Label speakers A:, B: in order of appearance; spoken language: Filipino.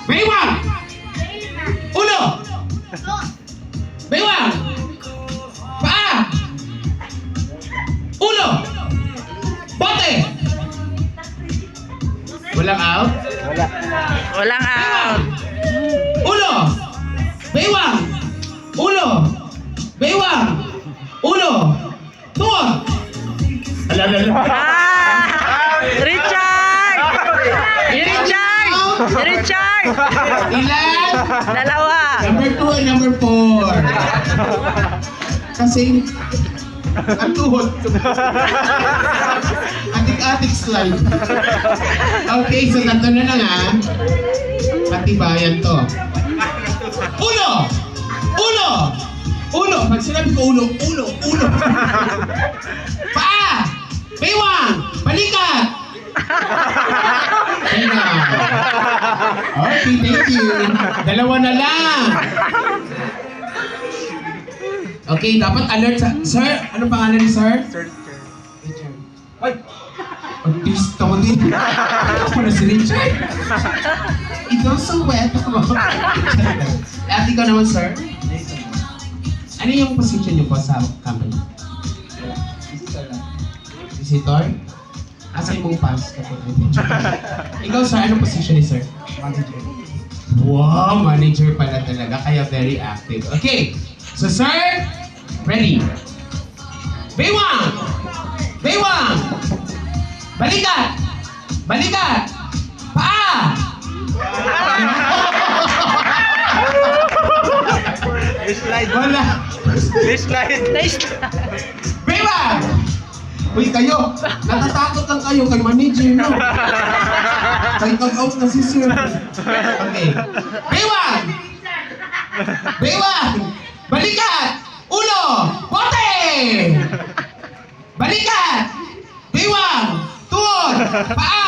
A: Baywang! Ulo! Baywang! Paa! Ulo! Bote! Walang out?
B: Wala. Walang out.
A: Ulo! Baywang! Ulo! Baywang! Ulo! Tuwag! Alalala!
B: Richard! Richard! Richard!
A: Ilan?
B: Dalawa.
A: Number 2 and number 4. Kasi ang tuhod. Atik-atik slide. Okay, so tatlo na lang ha. Patibayan to. Ulo! Ulo! Ulo! Pag sinabi ko ulo, ulo, ulo. Paa! Baywang! Balikat! Ayan. Okay, thank you. Dalawa na lang. Okay, dapat alert sa... Sir, anong pangalan ni Sir? Sir Richard. Ay! Artista mo din. Ako na si Richard. Ito so wet. At ikaw naman, Sir? Ano yung position niyo po sa company? Visitor? Asa yung pass? Ikaw, Sir, anong position ni Sir? Manager. Wow, manager pala talaga, kaya very active. Okay, so Sir, ready? Baywang! Baywang! Balikat! Balikat! Paa!
C: Slide.
A: Wala!
C: Slide.
B: Nice.
A: Baywang! Uy, kayo! Natatakot lang kayo kay manager, no? Kay tag-out na si Sir. Okay. Baywang! Baywang! Balikat! Ulo! Bote! Balikat! Baywang! Tuwod! Paa!